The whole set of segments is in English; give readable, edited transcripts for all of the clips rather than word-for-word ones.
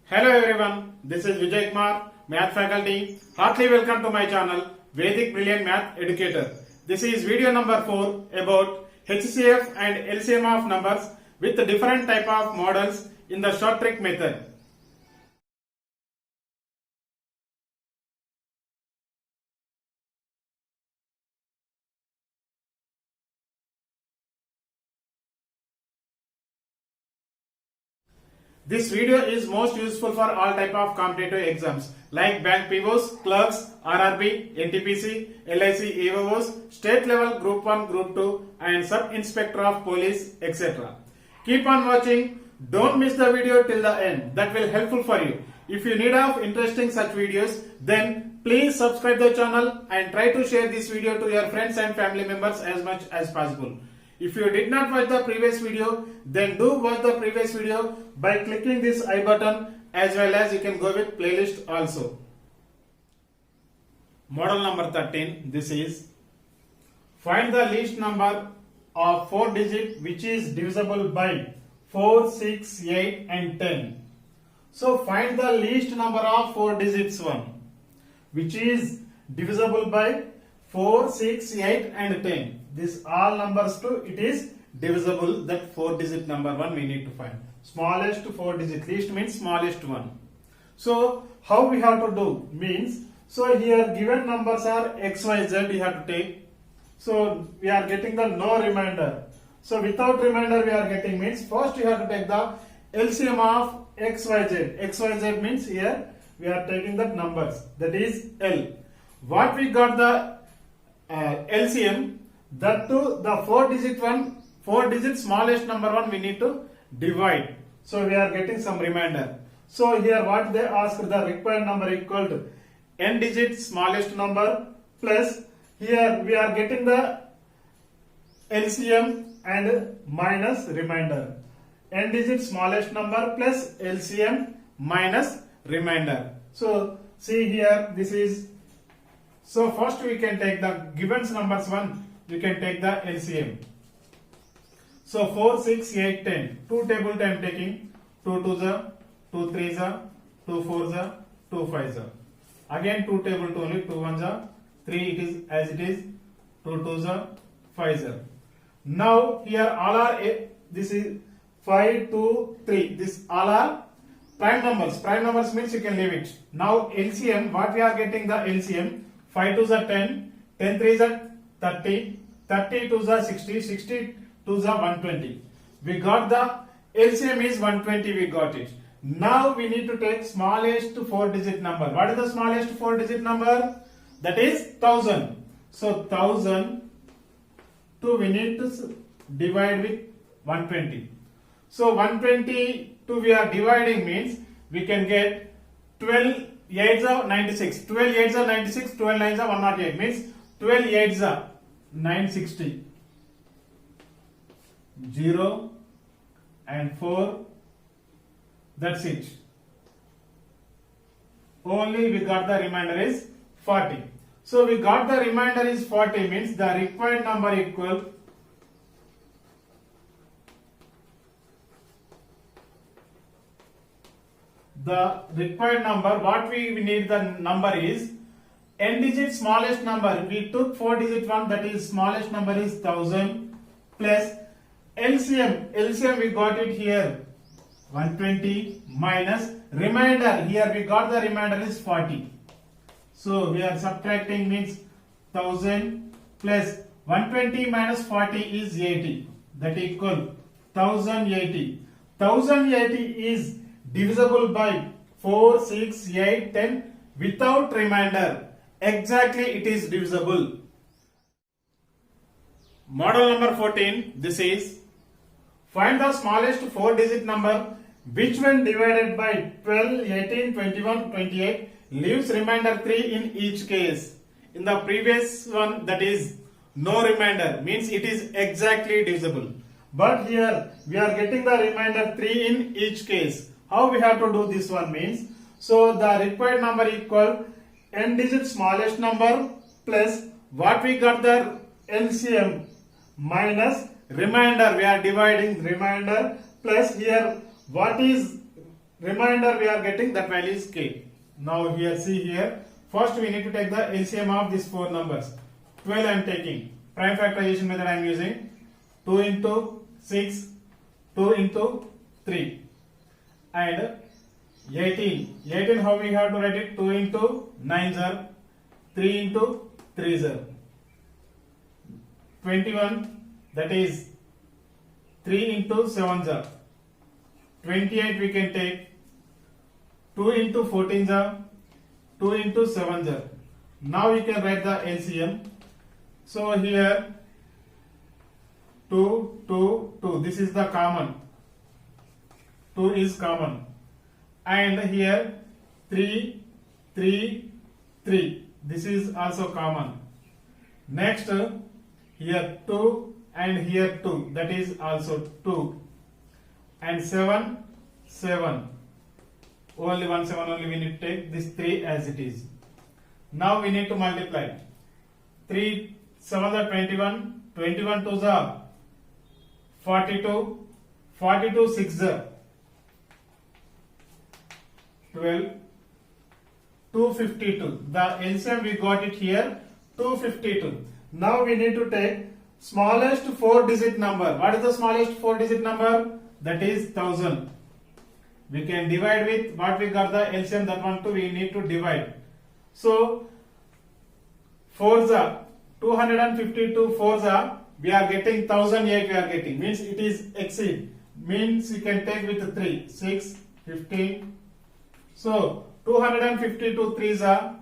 Hello everyone, this is Vijay Kumar, Math faculty. Heartily welcome to my channel, Vedic Brilliant Math Educator. This is video number 4 about HCF and LCM of numbers with different type of models in the short trick method. This video is most useful for all type of competitive exams like bank POs, clerks, RRB, NTPC, LIC EOs, state level group 1, group 2 and sub inspector of police etc. Keep on watching, don't miss the video till the end, that will helpful for you. If you need of interesting such videos, then please subscribe the channel and try to share this video to your friends and family members as much as possible. If you did not watch the previous video, then do watch the previous video by clicking this I button, as well as you can go with playlist also. Model number 13, this is find the least number of 4 digit which is divisible by 4, 6, 8 and 10. So find the least number of 4 digits one which is divisible by 4, 6, 8 and 10. This all numbers too, it is divisible, that 4 digit number one we need to find. Smallest 4 digit, least means smallest one. So how we have to do means, so here given numbers are x, y, z you have to take. So we are getting the no remainder. So without remainder we are getting means first you have to take the LCM of x, y, z. X, y, z means here we are taking the numbers, that is L. What we got the LCM, that to the 4 digit one, 4 digit smallest number one we need to divide. So we are getting some remainder. So here what they ask, the required number equal to n digit smallest number plus here we are getting the LCM and minus remainder. N digit smallest number plus LCM minus remainder. So see here this is, so first we can take the given numbers one, we can take the LCM. So 4, 6, 8, 10. 2 table time taking. 2 2s are, 2 3s are, 2 4s are, 2 5s are. Again 2 table to only, 2 1s are, 3 it is as it is, 2 2s are, 5s are. Now here all are, this is 5, 2, 3. This all are prime numbers. Prime numbers means you can leave it. Now LCM, what we are getting the LCM, 5 2s are 10, 10 3s are 30, 30 2s are 60, 60 2s are 120. We got the LCM is 120, we got it. Now we need to take smallest 4 digit number. What is the smallest 4 digit number? That is 1000. So 1000 to we need to divide with 120. So 120 to we are dividing means we can get 12 8s are 96. 12 8s are 96, 12 9s are 108 means 12 8s are 960. 0 and 4, that's it. Only we got the remainder is 40. So we got the remainder is 40 means the required number equal the required number, what we need the number is n digit smallest number. We took 4 digit one, that is smallest number is 1000 plus LCM. LCM we got it here 120 minus remainder. Here we got the remainder is 40. So we are subtracting means 1000 plus 120 minus 40 is 80. That equal 1080. 1080 is divisible by 4, 6, 8, 10 without remainder. Exactly it is divisible. Model number 14, this is find the smallest 4 digit number which when divided by 12, 18, 21, 28 leaves remainder 3 in each case. In the previous one, that is no remainder means it is exactly divisible. But here we are getting the remainder 3 in each case. How we have to do this one means, so the required number equal n digit smallest number plus what we got the LCM minus remainder. We are dividing remainder plus here what is remainder we are getting, that value is k. Now here, see here, first we need to take the LCM of these four numbers. 12 I am taking, prime factorization method I am using, 2 into 6, 2 into 3, and 18 how we have to write it, 2 into 9 are 3 into 3 are 21, that is 3 into 7 are 28, we can take 2 into 14 are 2 into 7 are. Now we can write the LCM. So here 2, 2, 2, this is the common, 2 is common, and here 3, 3, 3, this is also common. Next here 2 and here 2, that is also 2, and 7, 7, only 1 7 only we need to take this 3 as it is. Now we need to multiply. 3 7 are 21, 21 2s are 42, 42 6 are 12, 252. The LCM we got it here, 252. Now we need to take smallest 4-digit number. What is the smallest 4-digit number? That is 1000. We can divide with what we got the LCM, that one too we need to divide. So 4s are 252, 4s are, we are getting 1008, we are getting, means it is exceed, means you can take with 3, 6, 15. So 252 3s are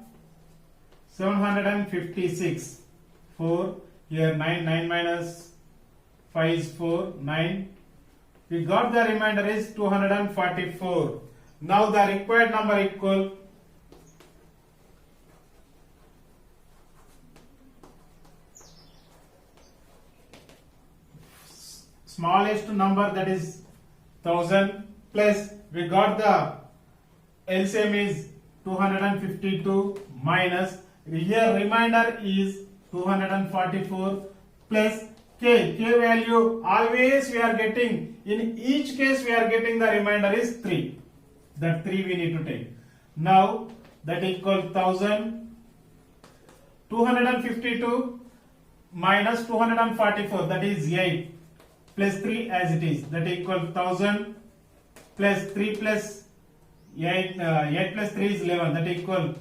756, 4, here 9, 9 minus 5 is 4, 9. We got the remainder is 244. Now the required number equal smallest number, that is 1000, plus we got the LCM is 252 minus here remainder is 244 plus k value always we are getting, in each case we are getting the remainder is 3, that 3 we need to take. Now that equal 1000, 252 minus 244, that is 8, plus 3 as it is, that equal 1000 plus 3 plus 8, 8 plus 3 is 11, that equal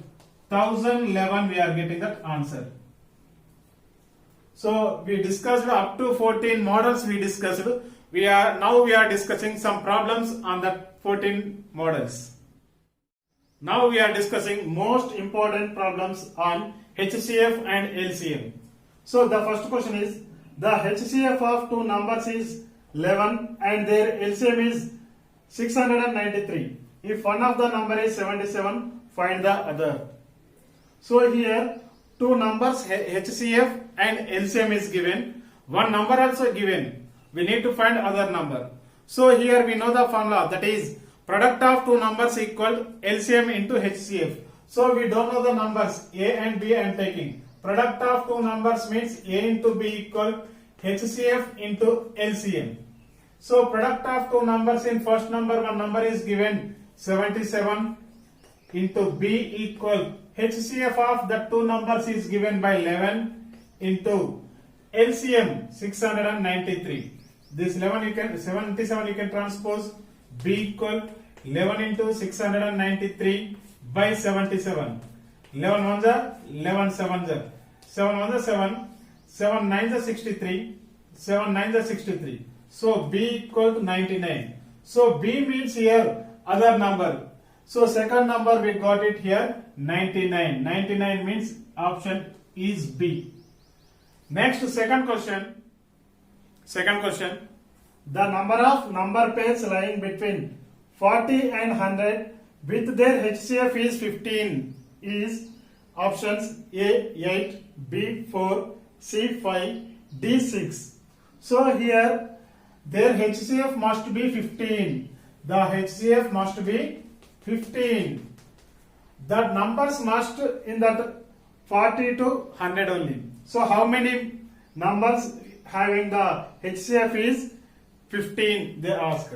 1011, we are getting that answer. So we discussed up to 14 models we discussed. We are discussing some problems on the 14 models. Now we are discussing most important problems on HCF and LCM. So the first question is, the HCF of two numbers is 11 and their LCM is 693. If one of the number is 77, find the other. So here two numbers HCF and LCM is given. One number also given. We need to find other number. So here we know the formula, that is product of two numbers equal LCM into HCF. So we don't know the numbers A and B I am taking. Product of two numbers means A into B equal HCF into LCM. So product of two numbers, in first number one number is given 77 into B equal HCF of the two numbers is given by 11 into LCM 693. This 11 you can 77 you can transpose, B equal 11 into 693 by 77. 11 ones are 11 sevens are 7 ones are 7, 7 nines are 63, 7 nines are 63. So B equal to 99. So B means here other number. So second number we got it here 99. 99 means option is B. Next second question. The number of number pairs lying between 40 and 100 with their HCF is 15 is options A 8, B 4, C 5, D 6. So here their HCF must be 15. The HCF must be 15. The numbers must in that 40 to 100 only. So how many numbers having the HCF is 15 they ask.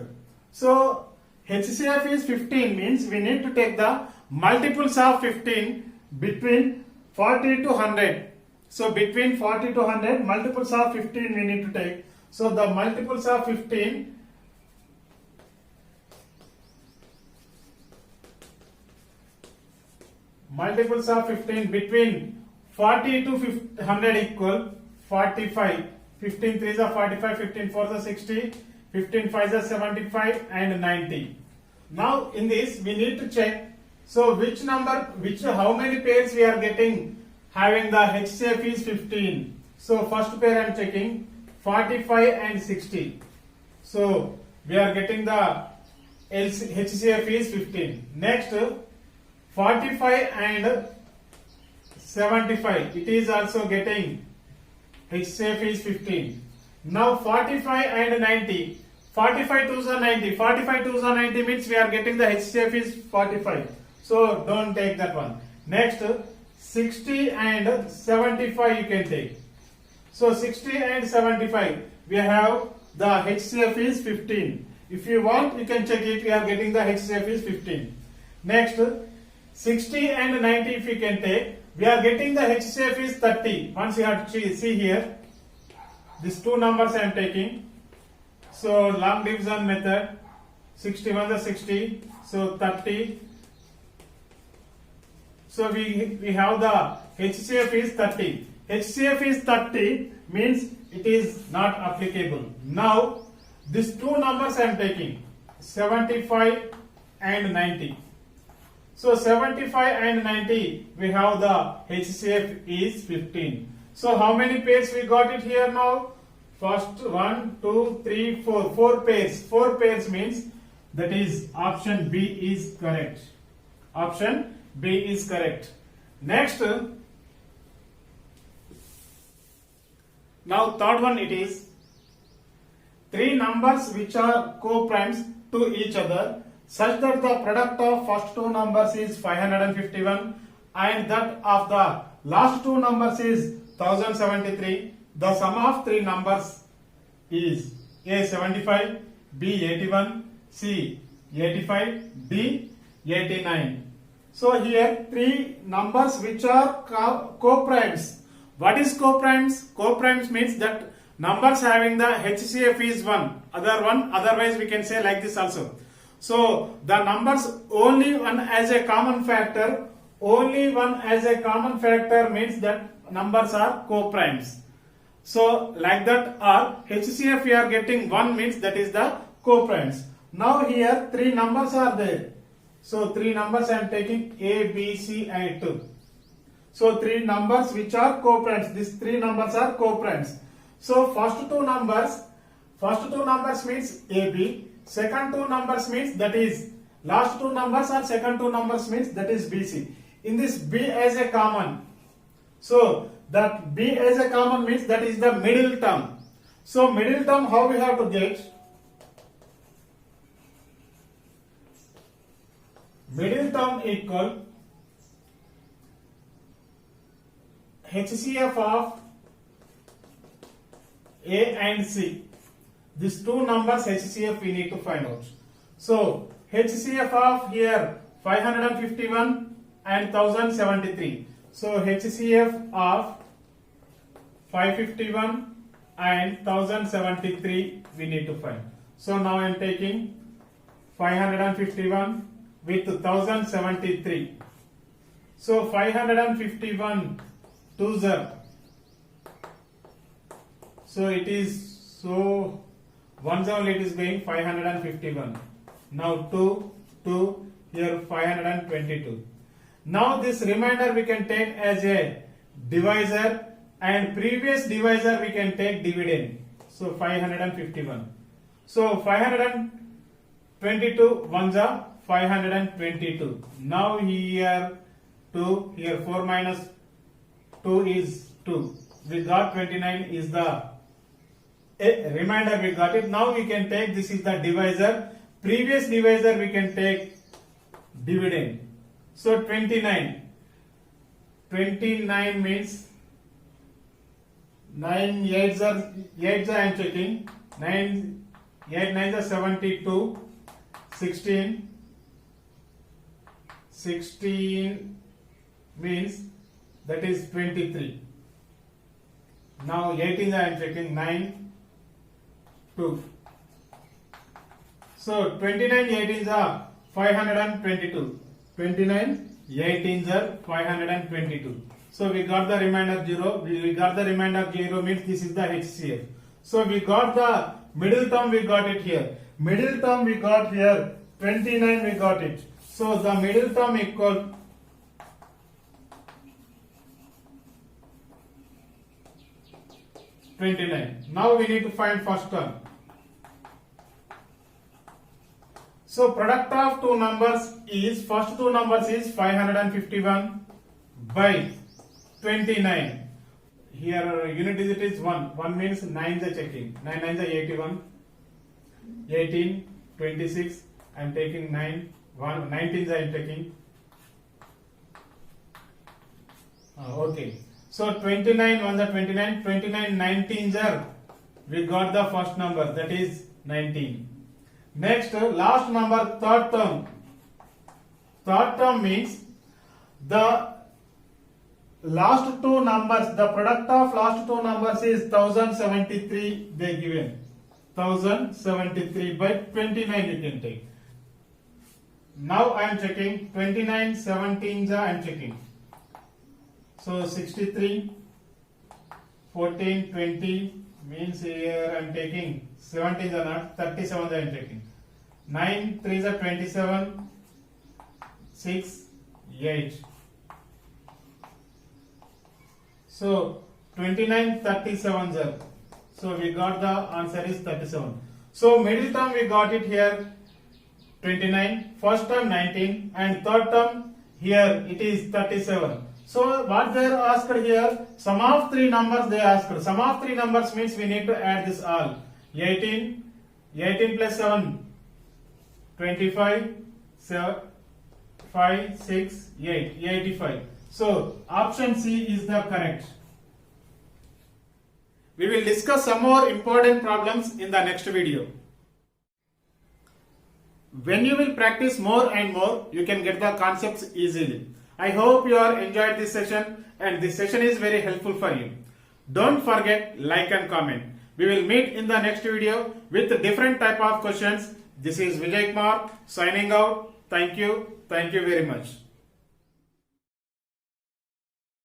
So HCF is 15 means we need to take the multiples of 15 between 40 to 100. So between 40 to 100 multiples of 15 we need to take. So the multiples of 15 between 40 to 100 equal 45. 15 3s are 45, 15 4s are 60, 15 5s are 75 and 90. Now in this we need to check. So how many pairs we are getting having the HCF is 15. So first pair I am checking 45 and 60. So we are getting the HCF is 15. Next 45 and 75. It is also getting HCF is 15. Now 45 and 90. 45 2s are 90. 45 2s are 90 means we are getting the HCF is 45. So don't take that one. Next 60 and 75 you can take. So 60 and 75 we have the HCF is 15. If you want you can check it, we are getting the HCF is 15. Next 60 and 90 if you can take, we are getting the HCF is 30. Once you have to see here, these two numbers I am taking. So long division method, 61 the 60, so 30. So we have the HCF is 30. HCF is 30 means it is not applicable. Now these two numbers I am taking, 75 and 90. So 75 and 90 we have the HCF is 15. So how many pairs we got it here now? First 1, 2, 3, 4. 4 pairs. 4 pairs means that is option B is correct. Option B is correct. Next, now third one it is 3 numbers which are co-primes to each other such that the product of first 2 numbers is 551 and that of the last 2 numbers is 1073. The sum of 3 numbers is A 75, B 81, C 85, D 89. So here 3 numbers which are co-primes. What is co-primes? Co-primes means that numbers having the HCF is 1, otherwise we can say like this also. So the numbers only one as a common factor means that numbers are co-primes. So like that, or HCF we are getting 1 means that is the co-primes. Now here 3 numbers are there. So 3 numbers I am taking A, B, C and 2. So 3 numbers which are co-primes. These 3 numbers are co-primes. So first two numbers means AB. Second 2 numbers means that is last 2 numbers or second 2 numbers means that is BC. In this B as a common. So that B as a common means that is the middle term. So middle term how we have to get? Middle term equal HCF of A and C. These 2 numbers HCF we need to find out. So HCF of here 551 and 1073. So HCF of 551 and 1073 we need to find. So now I am taking 551 with 1073. So 551 2s are. So it is, so 1s only it is going 551. Now 2, here 522. Now this remainder we can take as a divisor and previous divisor we can take dividend. So 551. So 522 1s are 522. Now here 2, here 4 minus 2 is 2. We got 29 is the remainder we got it. Now we can take, this is the divisor. Previous divisor we can take dividend. So 29. 29 means 9 8s are I am checking. 9 8 9s are 72. 16. 16 means that is 23. Now 18 I am checking. 9, 2. So 29 18s are 522. 29 18s are 522. So we got the remainder 0. We got the remainder 0 means this is the HCF. So we got the middle term, we got it here. Middle term we got here 29, we got it. So the middle term equal 29. Now we need to find first term. So product of two numbers is, first two numbers is 551 by 29. Here unit digit is 1. 1 means 9 is checking. 9 9 is 81. 18, 26. I am taking 9. 1, 19 I am taking. Okay. So 29 1 is 29. 29 19 are, we got the first number, that is 19. Next, last number, third term. Third term means the last two numbers, the product of last two numbers is 1073, they given. 1073 by 29 you can take. Now I am checking 29 17 I am checking. So 63, 14, 20 means here I am taking 17 are not, 37 I am taking. 9 3 are 27, 6, 8. So 29 37 are. So we got the answer is 37. So middle term we got it here 29, first term 19 and third term here it is 37. So what they are asked here, sum of three numbers they asked. Sum of three numbers means we need to add this all. 18 plus 7 25, 7, 5, 6, 8, 85. So option C is the correct. We will discuss some more important problems in the next video. When you will practice more and more, you can get the concepts easily. I hope you are enjoyed this session and this session is very helpful for you. Don't forget like and comment. We will meet in the next video with different type of questions. This is Vijay Kumar signing out. Thank you very much.